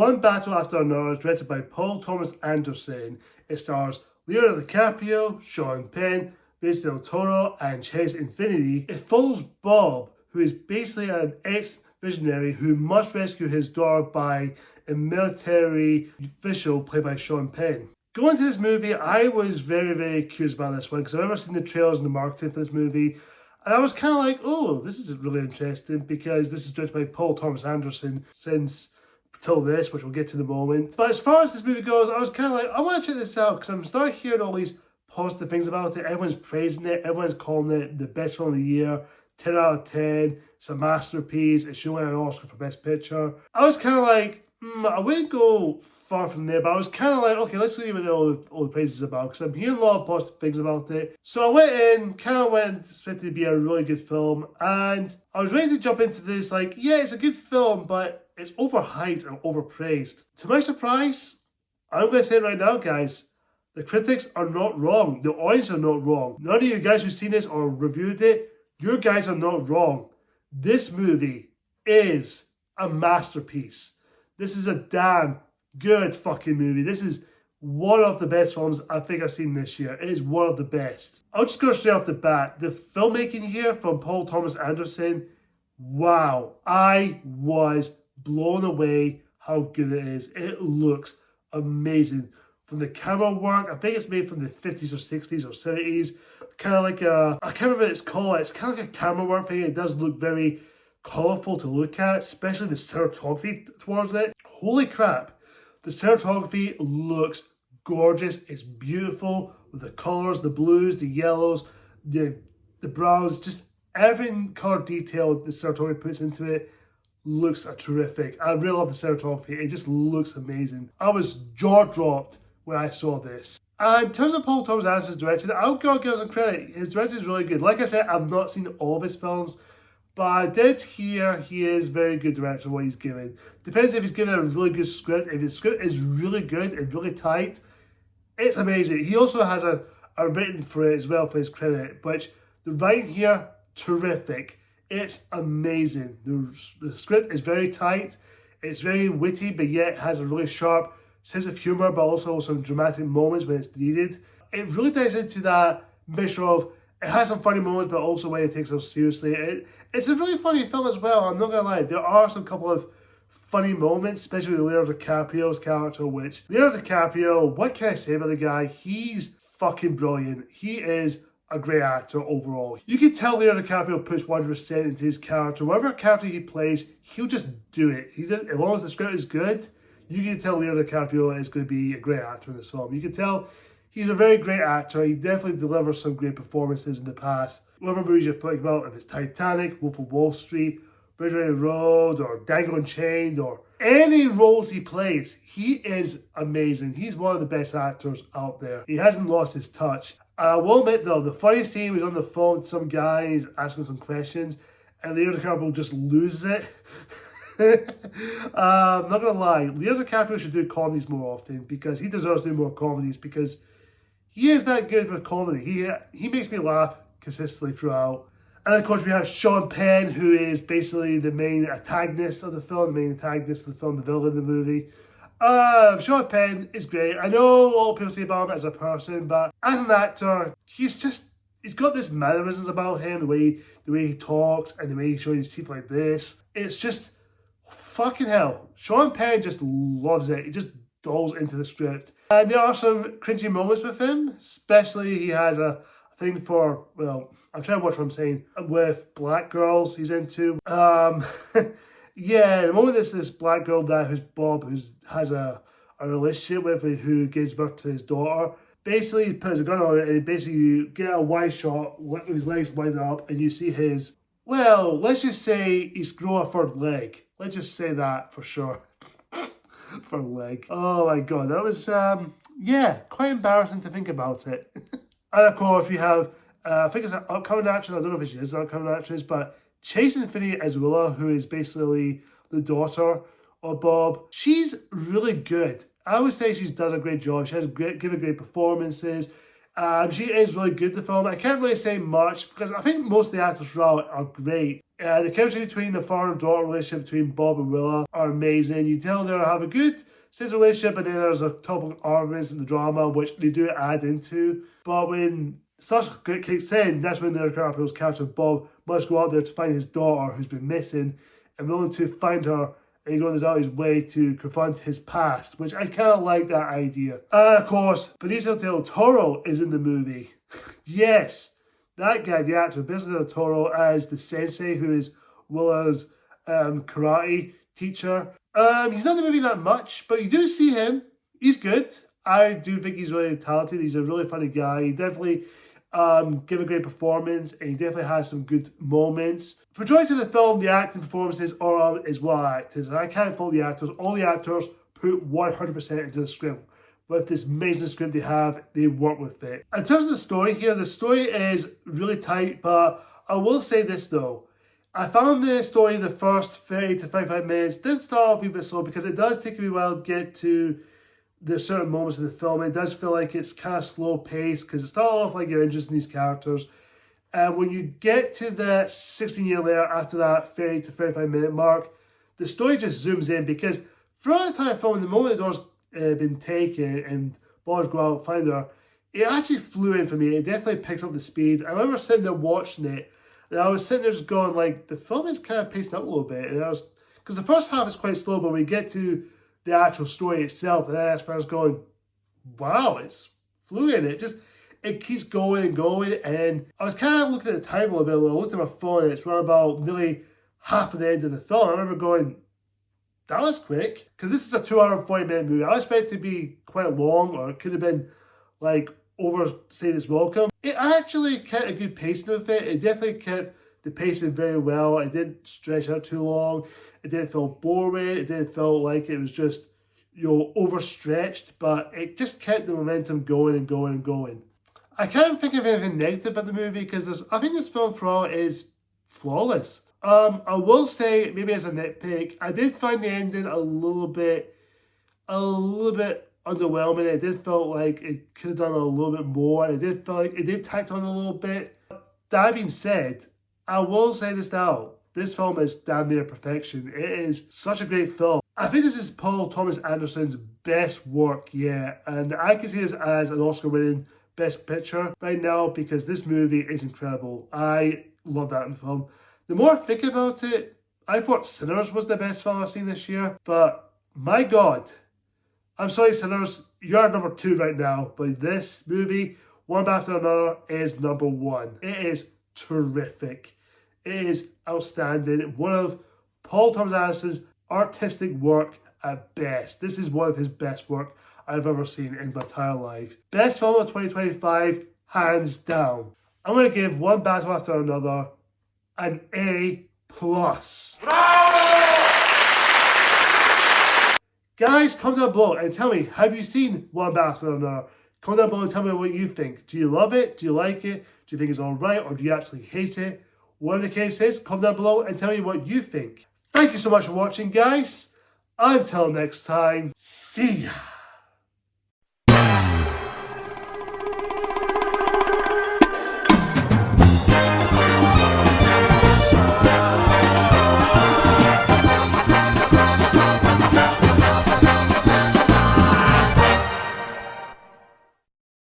One Battle After Another is directed by Paul Thomas Anderson. It stars Leonardo DiCaprio, Sean Penn, Benicio del Toro, and Chase Infiniti. It follows Bob, who is basically an ex-visionary who must rescue his daughter by a military official played by Sean Penn. Going to this movie, I was very, very curious about this one because I've never seen the trailers and the marketing for this movie. And I was kind of like, oh, this is really interesting because this is directed by Paul Thomas Anderson since Till This, which we'll get to in a moment. But as far as this movie goes, I was kind of like, I want to check this out because I'm starting hearing all these positive things about it. Everyone's praising it. Everyone's calling it the best film of the year. 10 out of 10. It's a masterpiece. It should win an Oscar for Best Picture. I was kind of like, I wouldn't go far from there, but I was kind of like, okay, let's see what all the praise is about, because I'm hearing a lot of positive things about it. So I went in, kind of went expecting it to be a really good film, and I was ready to jump into this, like, yeah, it's a good film, but it's overhyped and overpraised. To my surprise, I'm going to say it right now, guys, the critics are not wrong. The audience are not wrong. None of you guys who've seen this or reviewed it, you guys are not wrong. This movie is a masterpiece. This is a damn good fucking movie. This is one of the best films I think I've seen this year. It is one of the best. I'll just go straight off the bat. The filmmaking here from Paul Thomas Anderson, wow. I was blown away how good it is. It looks amazing. From the camera work, I think it's made from the 50s or 60s or 70s. Kind of like I can't remember what it's called. It's kind of like a camera work thing. It does look very colourful to look at, especially the cinematography towards it. Holy crap, the cinematography looks gorgeous. It's beautiful with the colours, the blues, the yellows, the browns, just every colour detail the cinematography puts into it looks terrific. I really love the cinematography. It just looks amazing. I was jaw-dropped when I saw this. And in terms of Paul Thomas Anderson's directing, I'll go give him credit. His directing is really good. Like I said, I've not seen all of his films, but I did hear he is very good director what he's given. Depends if he's given a really good script. If his script is really good and really tight, it's amazing. He also has a written for it as well, for his credit, which the writing here, terrific. It's amazing. The script is very tight. It's very witty, but yet has a really sharp sense of humour, but also some dramatic moments when it's needed. It really dives into that mixture of, it has some funny moments, but also when it takes itself seriously. It's a really funny film as well, I'm not gonna lie. There are some couple of funny moments, especially with Leonardo DiCaprio's character, which, Leonardo DiCaprio, what can I say about the guy? He's fucking brilliant. He is a great actor overall. You can tell Leonardo DiCaprio puts 100% into his character. Whatever character he plays, he'll just do it. As long as the script is good, you can tell Leonardo DiCaprio is going to be a great actor in this film. You can tell he's a very great actor. He definitely delivers some great performances in the past. Whatever movies you're thinking about, if it's Titanic, Wolf of Wall Street, Bridge on the Road, or Django Unchained, or any roles he plays, he is amazing. He's one of the best actors out there. He hasn't lost his touch. I will admit though, the funniest scene was on the phone with some guy, he's asking some questions, and Leonardo DiCaprio just loses it. I'm not gonna lie, Leonardo DiCaprio should do comedies more often because he deserves to do more comedies because he is that good with comedy. He makes me laugh consistently throughout. And of course we have Sean Penn, who is basically the main antagonist of the film, the villain of the movie. Sean Penn is great. I know what people say about him as a person, but as an actor, he's got this mannerisms about him, the way he talks and the way he shows his teeth like this. It's just fucking hell. Sean Penn just loves it. He just dolls into the script. And there are some cringy moments with him, especially he has a thing for, well, I'm trying to watch what I'm saying, with black girls he's into. Yeah, the moment this black girl who's Bob, who has a relationship with, who gives birth to his daughter, basically he puts a gun on it and basically you get a wide shot with his legs lined up and you see his, well, let's just say he's grown a third leg. Let's just say that for sure. For leg. Oh my god, that was, yeah, quite embarrassing to think about it. And of course we have, I think it's an upcoming actress, I don't know if she is an upcoming actress, but Chase Infiniti as Willa, who is basically the daughter of Bob. She's really good. I would say she does a great job. She has given great performances. She is really good in the film. I can't really say much because I think most of the actors throughout are great. The chemistry between the father and daughter relationship between Bob and Willa are amazing. You tell they have a good sense of relationship, and then there's a couple of arguments in the drama which they do add into. But when such great kicks in, that's when Leonardo DiCaprio's character Bob must go out there to find his daughter who's been missing and willing to find her, and he goes out his way to confront his past, which I kind of like that idea. And of course, Benicio del Toro is in the movie. Yes, that guy, the actor, Benicio del Toro, as the sensei who is Willa's karate teacher. He's not in the movie that much, but you do see him. He's good. I do think he's really talented. He's a really funny guy. He definitely give a great performance, and he definitely has some good moments. For majority of the film, the acting performances are as well acted, and I can't fault the actors. All the actors put 100% into the script. With this amazing script they have, they work with it. In terms of the story here, the story is really tight, but I will say this though. I found the story the first 30 to 35 minutes did start off a bit slow because it does take a wee while to get to the certain moments of the film. It does feel like it's kind of slow paced because it starts off like you're interested in these characters. And when you get to the 16-year later after that 30 to 35-minute mark, the story just zooms in because throughout the entire film, the moment the door's been taken and Bob's go out and find her, it actually flew in for me. It definitely picks up the speed. I remember sitting there watching it, and I was sitting there just going like, the film is kind of pacing up a little bit. And because the first half is quite slow, but we get to the actual story itself, and that's where I was going, wow, it's fluid. It keeps going and going, and I was kind of looking at the time a little bit. I looked at my phone, and it's around about nearly half of the end of the film. I remember going, that was quick, because this is a 2 hour and 40-minute movie. I expect it to be quite long, or it could have been like overstayed its welcome. It actually kept a good pacing with it. It definitely kept the pacing very well. It didn't stretch out too long. It didn't feel boring. It didn't feel like it was just, overstretched, but it just kept the momentum going and going and going. I can't think of anything negative about the movie because I think this film for is flawless. I will say, maybe as a nitpick, I did find the ending a little bit underwhelming. It did feel like it could have done a little bit more. It did feel like it did tack on a little bit. That being said, I will say this now. This film is damn near perfection. It is such a great film. I think this is Paul Thomas Anderson's best work yet, and I can see this as an Oscar-winning Best Picture right now because this movie is incredible. I love that in film. The more I think about it, I thought Sinners was the best film I've seen this year, but my God, I'm sorry Sinners, you're number 2 right now, but this movie, One After Another, is number 1. It is terrific. It is outstanding. One of Paul Thomas Anderson's artistic work at best. This is one of his best work I've ever seen in my entire life. Best film of 2025, hands down. I'm going to give One Battle After Another an A+. Guys, comment down below and tell me, have you seen One Battle After Another? Comment down below and tell me what you think. Do you love it? Do you like it? Do you think it's alright, or do you actually hate it? Whatever the case is, comment down below and tell me what you think. Thank you so much for watching, guys. Until next time, see ya.